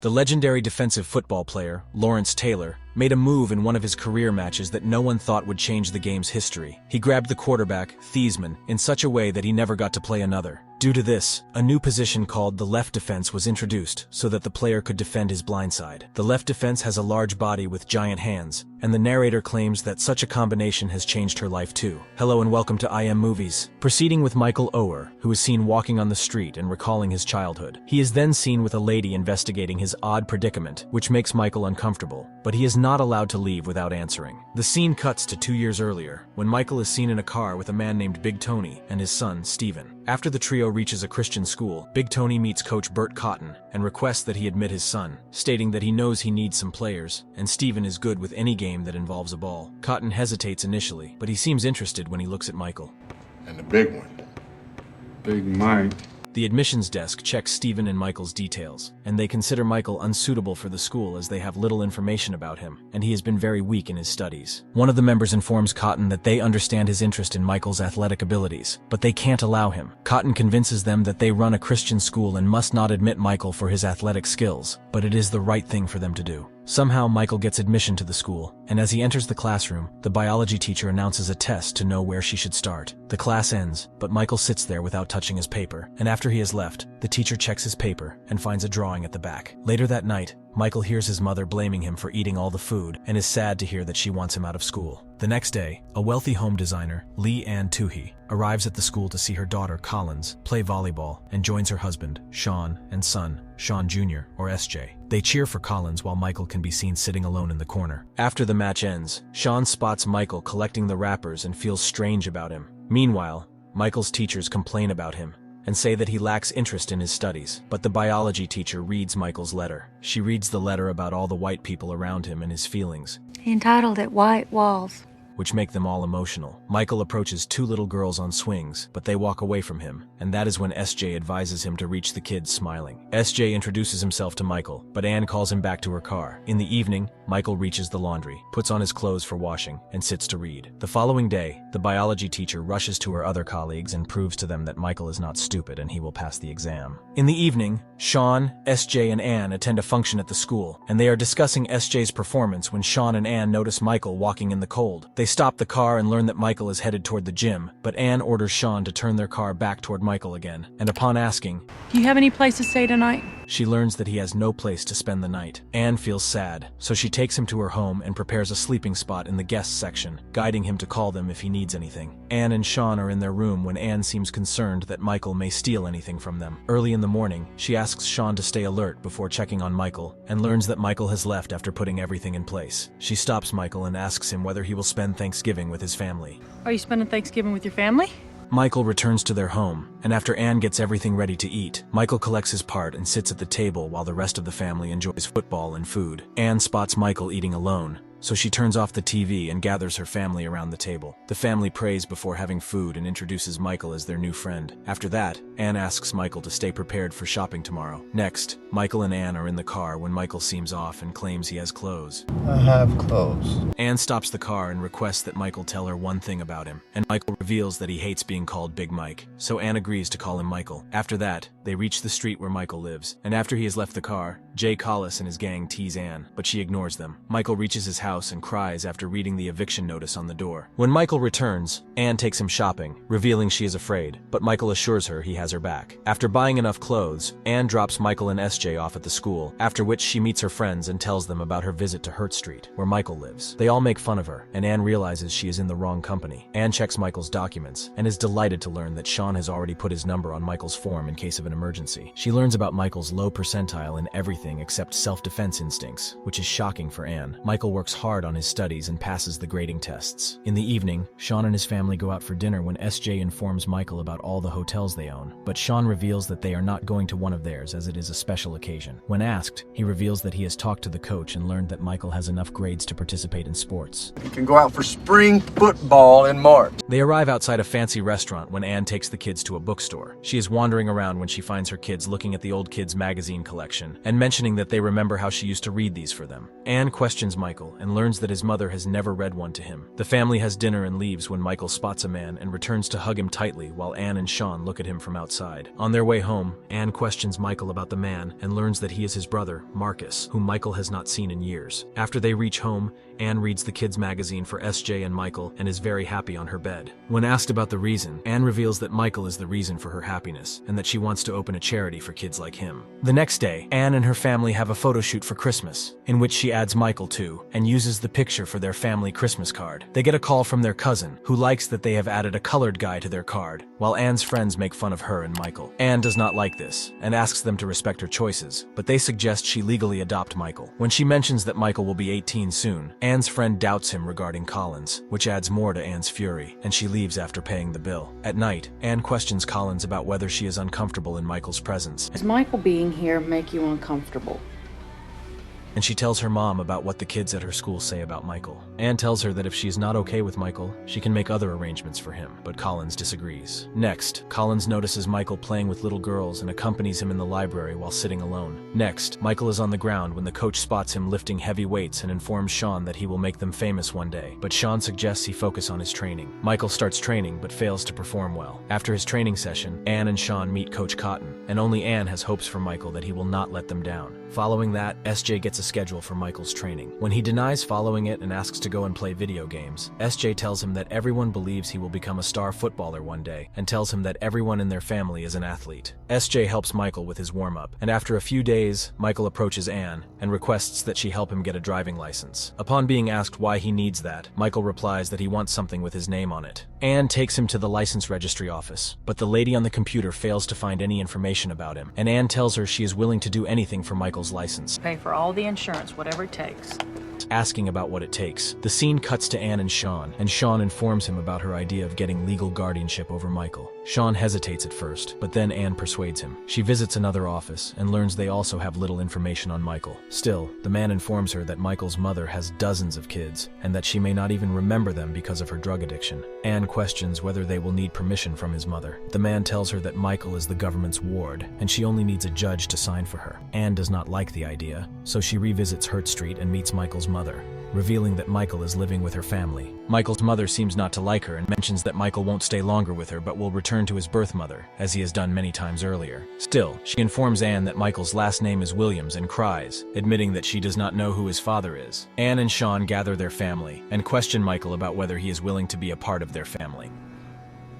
The legendary defensive football player, Lawrance Taylor, made a move in one of his career matches that no one thought would change the game's history. He grabbed the quarterback, Theisman, in such a way that he never got to play another. Due to this, a new position called the left defense was introduced so that the player could defend his blind side. The left defense has a large body with giant hands, and the narrator claims that such a combination has changed her life too. Hello and welcome to IM Movies. Proceeding with Michael Oher, who is seen walking on the street and recalling his childhood. He is then seen with a lady investigating his odd predicament, which makes Michael uncomfortable, but he is not allowed to leave without answering. The scene cuts to 2 years earlier, when Michael is seen in a car with a man named Big Tony and his son, Stephen. After the trio reaches a Christian school, Big Tony meets Coach Bert Cotton and requests that he admit his son, stating that he knows he needs some players, and Stephen is good with any game that involves a ball. Cotton hesitates initially, but he seems interested when he looks at Michael. And the big one. Big Mike. The admissions desk checks Stephen and Michael's details, and they consider Michael unsuitable for the school as they have little information about him, and he has been very weak in his studies. One of the members informs Cotton that they understand his interest in Michael's athletic abilities, but they can't allow him. Cotton convinces them that they run a Christian school and must not admit Michael for his athletic skills, but it is the right thing for them to do. Somehow Michael gets admission to the school, and as he enters the classroom, the biology teacher announces a test to know where she should start. The class ends, but Michael sits there without touching his paper, and after he has left, the teacher checks his paper and finds a drawing at the back. Later that night, Michael hears his mother blaming him for eating all the food and is sad to hear that she wants him out of school. The next day, a wealthy home designer, Tuohy, arrives at the school to see her daughter, Collins, play volleyball and joins her husband, Sean, and son, Sean Jr., or SJ. They cheer for Collins while Michael can be seen sitting alone in the corner. After the match ends, Sean spots Michael collecting the wrappers and feels strange about him. Meanwhile, Michael's teachers complain about him and say that he lacks interest in his studies. But the biology teacher reads Michael's letter. She reads the letter about all the white people around him and his feelings. He entitled it White Walls, which make them all emotional. Michael approaches two little girls on swings, but they walk away from him, and that is when SJ advises him to reach the kids smiling. SJ introduces himself to Michael, but Anne calls him back to her car. In the evening, Michael reaches the laundry, puts on his clothes for washing, and sits to read. The following day, the biology teacher rushes to her other colleagues and proves to them that Michael is not stupid and he will pass the exam. In the evening, Sean, SJ, and Anne attend a function at the school, and they are discussing SJ's performance when Sean and Anne notice Michael walking in the cold. They stop the car and learn that Michael is headed toward the gym, but Anne orders Sean to turn their car back toward Michael again, and upon asking, "Do you have any place to stay tonight?" she learns that he has no place to spend the night. Anne feels sad, so she takes him to her home and prepares a sleeping spot in the guest section, guiding him to call them if he needs anything. Anne and Sean are in their room when Anne seems concerned that Michael may steal anything from them. Early in the morning, she asks Sean to stay alert before checking on Michael, and learns that Michael has left after putting everything in place. She stops Michael and asks him whether he will spend Thanksgiving with his family. "Are you spending Thanksgiving with your family?" Michael returns to their home, and after Anne gets everything ready to eat, Michael collects his part and sits at the table while the rest of the family enjoys football and food. Anne spots Michael eating alone, so she turns off the TV and gathers her family around the table. The family prays before having food and introduces Michael as their new friend. After that, Anne asks Michael to stay prepared for shopping tomorrow. Next, Michael and Anne are in the car when Michael seems off and claims he has clothes. I have clothes. Anne stops the car and requests that Michael tell her one thing about him, and Michael reveals that he hates being called Big Mike, so Anne agrees to call him Michael. After that, they reach the street where Michael lives, and after he has left the car, Jay Collis and his gang tease Anne, but she ignores them. Michael reaches his house and cries after reading the eviction notice on the door. When Michael returns, Anne takes him shopping, revealing she is afraid, but Michael assures her he has her back. After buying enough clothes, Anne drops Michael and SJ off at the school, after which she meets her friends and tells them about her visit to Hurt Street, where Michael lives. They all make fun of her, and Anne realizes she is in the wrong company. Anne checks Michael's documents, and is delighted to learn that Sean has already put his number on Michael's form in case of an emergency. She learns about Michael's low percentile in everything except self-defense instincts, which is shocking for Anne. Michael works hard on his studies and passes the grading tests. In the evening, Sean and his family go out for dinner when SJ informs Michael about all the hotels they own, but Sean reveals that they are not going to one of theirs as it is a special occasion. When asked, he reveals that he has talked to the coach and learned that Michael has enough grades to participate in sports. You can go out for spring football in March. They arrive outside a fancy restaurant when Anne takes the kids to a bookstore. She is wandering around when she finds her kids looking at the old kids' magazine collection and mentioning that they remember how she used to read these for them. Anne questions Michael and learns that his mother has never read one to him. The family has dinner and leaves when Michael spots a man and returns to hug him tightly while Anne and Sean look at him from outside. On their way home, Anne questions Michael about the man and learns that he is his brother, Marcus, whom Michael has not seen in years. After they reach home, Anne reads the kids' magazine for SJ and Michael and is very happy on her bed. When asked about the reason, Anne reveals that Michael is the reason for her happiness and that she wants to open a charity for kids like him. The next day, Anne and her family have a photo shoot for Christmas, in which she adds Michael to and uses the picture for their family Christmas card. They get a call from their cousin, who likes that they have added a colored guy to their card, while Anne's friends make fun of her and Michael. Anne does not like this and asks them to respect her choices, but they suggest she legally adopt Michael. When she mentions that Michael will be 18 soon, Anne's friend doubts him regarding Collins, which adds more to Anne's fury, and she leaves after paying the bill. At night, Anne questions Collins about whether she is uncomfortable in Michael's presence. Does Michael being here make you uncomfortable? And she tells her mom about what the kids at her school say about Michael. Anne tells her that if she is not okay with Michael, she can make other arrangements for him, but Collins disagrees. Next, Collins notices Michael playing with little girls and accompanies him in the library while sitting alone. Next, Michael is on the ground when the coach spots him lifting heavy weights and informs Sean that he will make them famous one day, but Sean suggests he focus on his training. Michael starts training but fails to perform well. After his training session, Anne and Sean meet Coach Cotton, and only Anne has hopes for Michael that he will not let them down. Following that, SJ gets a schedule for Michael's training. When he denies following it and asks to go and play video games, SJ tells him that everyone believes he will become a star footballer one day and tells him that everyone in their family is an athlete. SJ helps Michael with his warm-up, and after a few days, Michael approaches Anne and requests that she help him get a driving license. Upon being asked why he needs that, Michael replies that he wants something with his name on it. Anne takes him to the license registry office, but the lady on the computer fails to find any information about him, and Anne tells her she is willing to do anything for Michael's license. Pay for all the insurance, whatever it takes. Asking about what it takes, the scene cuts to Anne and Sean informs him about her idea of getting legal guardianship over Michael. Sean hesitates at first, but then Anne persuades him. She visits another office and learns they also have little information on Michael. Still, the man informs her that Michael's mother has dozens of kids, and that she may not even remember them because of her drug addiction. Anne questions whether they will need permission from his mother. The man tells her that Michael is the government's ward, and she only needs a judge to sign for her. Anne does not like the idea, so she revisits Hurt Street and meets Michael's mother, revealing that Michael is living with her family. Michael's mother seems not to like her and mentions that Michael won't stay longer with her but will return to his birth mother, as he has done many times earlier. Still, she informs Anne that Michael's last name is Williams and cries, admitting that she does not know who his father is. Anne and Sean gather their family and question Michael about whether he is willing to be a part of their family.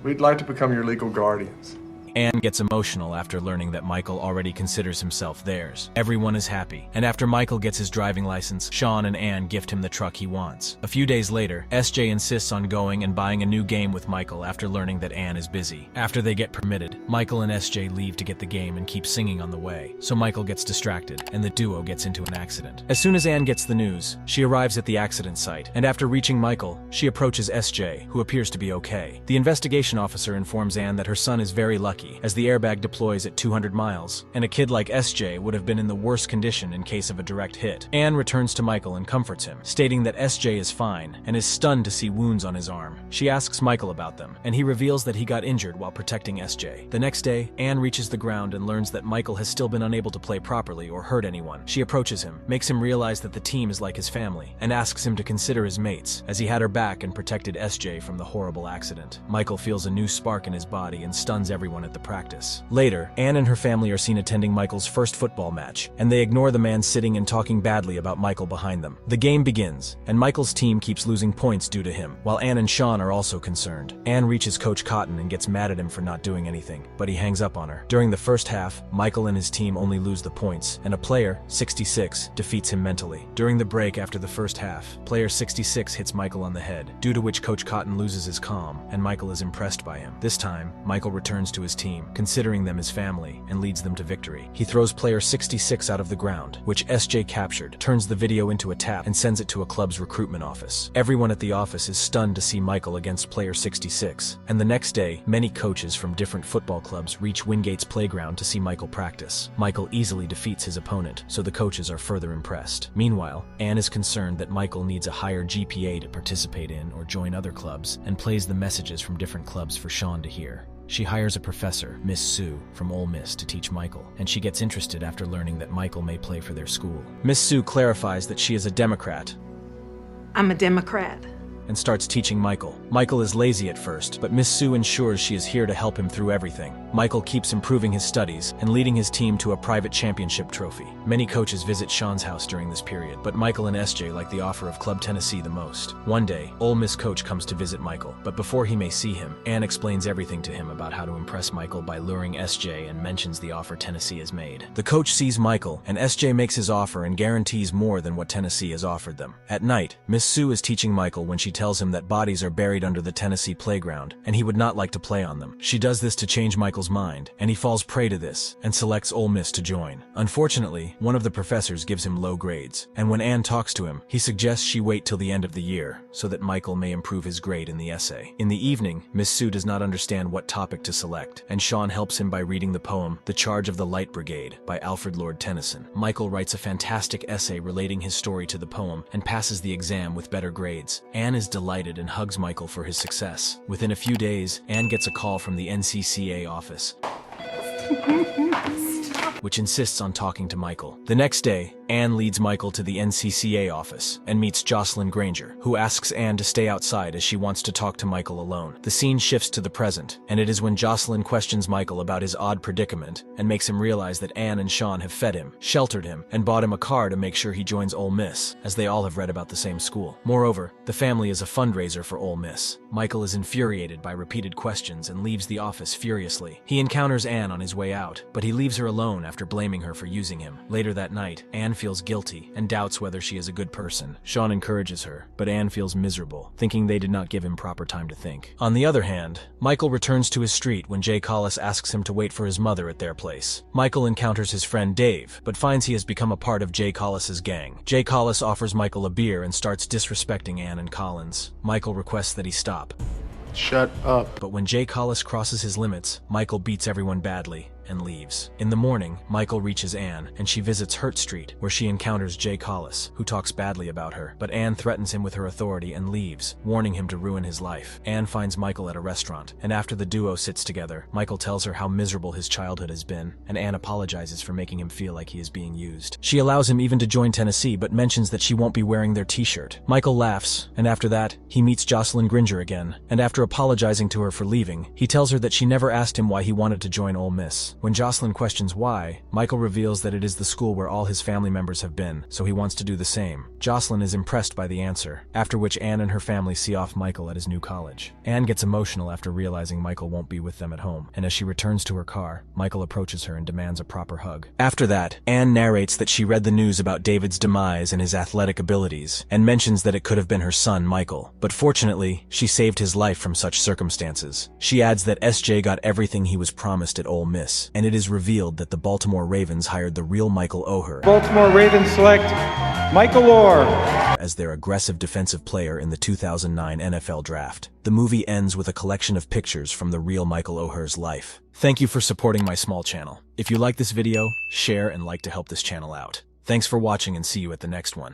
We'd like to become your legal guardians. Anne gets emotional after learning that Michael already considers himself theirs. Everyone is happy, and after Michael gets his driving license, Sean and Anne gift him the truck he wants. A few days later, SJ insists on going and buying a new game with Michael after learning that Anne is busy. After they get permitted, Michael and SJ leave to get the game and keep singing on the way, so Michael gets distracted, and the duo gets into an accident. As soon as Anne gets the news, she arrives at the accident site, and after reaching Michael, she approaches SJ, who appears to be okay. The investigation officer informs Anne that her son is very lucky, as the airbag deploys at 200 miles, and a kid like SJ would have been in the worst condition in case of a direct hit. Anne returns to Michael and comforts him, stating that SJ is fine, and is stunned to see wounds on his arm. She asks Michael about them, and he reveals that he got injured while protecting SJ. The next day, Anne reaches the ground and learns that Michael has still been unable to play properly or hurt anyone. She approaches him, makes him realize that the team is like his family, and asks him to consider his mates, as he had her back and protected SJ from the horrible accident. Michael feels a new spark in his body and stuns everyone at the practice. Later, Anne and her family are seen attending Michael's first football match, and they ignore the man sitting and talking badly about Michael behind them. The game begins, and Michael's team keeps losing points due to him, while Anne and Sean are also concerned. Anne reaches Coach Cotton and gets mad at him for not doing anything, but he hangs up on her. During the first half, Michael and his team only lose the points, and a player, 66, defeats him mentally. During the break after the first half, player 66 hits Michael on the head, due to which Coach Cotton loses his calm, and Michael is impressed by him. This time, Michael returns to his team, considering them his family, and leads them to victory. He throws player 66 out of the ground, which SJ captured, turns the video into a tap, and sends it to a club's recruitment office. Everyone at the office is stunned to see Michael against player 66, and the next day, many coaches from different football clubs reach Wingate's playground to see Michael practice. Michael easily defeats his opponent, so the coaches are further impressed. Meanwhile, Anne is concerned that Michael needs a higher GPA to participate in or join other clubs, and plays the messages from different clubs for Sean to hear. She hires a professor, Miss Sue, from Ole Miss to teach Michael, and she gets interested after learning that Michael may play for their school. Miss Sue clarifies that she is a Democrat I'm a Democrat. and starts teaching Michael. Michael is lazy at first, but Miss Sue ensures she is here to help him through everything. Michael keeps improving his studies and leading his team to a private championship trophy. Many coaches visit Sean's house during this period, but Michael and SJ like the offer of Club Tennessee the most. One day, Ole Miss coach comes to visit Michael, but before he may see him, Ann explains everything to him about how to impress Michael by luring SJ and mentions the offer Tennessee has made. The coach sees Michael, and SJ makes his offer and guarantees more than what Tennessee has offered them. At night, Miss Sue is teaching Michael when she tells him that bodies are buried under the Tennessee playground, and he would not like to play on them. She does this to change Michael's mind, and he falls prey to this, and selects Ole Miss to join. Unfortunately, one of the professors gives him low grades, and when Ann talks to him, he suggests she wait till the end of the year, so that Michael may improve his grade in the essay. In the evening, Miss Sue does not understand what topic to select, and Sean helps him by reading the poem, The Charge of the Light Brigade, by Alfred Lord Tennyson. Michael writes a fantastic essay relating his story to the poem, and passes the exam with better grades. Ann is delighted and hugs Michael for his success. Within a few days, Ann gets a call from the NCCA office, which insists on talking to Michael. The next day, Ann leads Michael to the NCCA office and meets Jocelyn Granger, who asks Ann to stay outside as she wants to talk to Michael alone. The scene shifts to the present, and it is when Jocelyn questions Michael about his odd predicament and makes him realize that Ann and Sean have fed him, sheltered him, and bought him a car to make sure he joins Ole Miss, as they all have read about the same school. Moreover, the family is a fundraiser for Ole Miss. Michael is infuriated by repeated questions and leaves the office furiously. He encounters Ann on his way out, but he leaves her alone after blaming her for using him. Later that night, Ann feels guilty and doubts whether she is a good person. Sean encourages her, but Ann feels miserable, thinking they did not give him proper time to think. On the other hand, Michael returns to his street when Jay Collis asks him to wait for his mother at their place. Michael encounters his friend Dave, but finds he has become a part of Jay Collis's gang. Jay Collis offers Michael a beer and starts disrespecting Ann and Collins. Michael requests that he stop. Shut up. But when Jay Collis crosses his limits, Michael beats everyone badly and leaves. In the morning, Michael reaches Ann, and she visits Hurt Street, where she encounters Jay Collis, who talks badly about her, but Ann threatens him with her authority and leaves, warning him to ruin his life. Ann finds Michael at a restaurant, and after the duo sits together, Michael tells her how miserable his childhood has been, and Ann apologizes for making him feel like he is being used. She allows him even to join Tennessee, but mentions that she won't be wearing their t-shirt. Michael laughs, and after that, he meets Jocelyn Granger again, and after apologizing to her for leaving, he tells her that she never asked him why he wanted to join Ole Miss. When Jocelyn questions why, Michael reveals that it is the school where all his family members have been, so he wants to do the same. Jocelyn is impressed by the answer, after which Ann and her family see off Michael at his new college. Ann gets emotional after realizing Michael won't be with them at home, and as she returns to her car, Michael approaches her and demands a proper hug. After that, Ann narrates that she read the news about David's demise and his athletic abilities, and mentions that it could have been her son, Michael. But fortunately, she saved his life from such circumstances. She adds that SJ got everything he was promised at Ole Miss, and it is revealed that the Baltimore Ravens hired the real Michael Oher, Baltimore Ravens select Michael Oher as their aggressive defensive player in the 2009 NFL Draft. The movie ends with a collection of pictures from the real Michael Oher's life. Thank you for supporting my small channel. If you like this video, share and like to help this channel out. Thanks for watching and see you at the next one.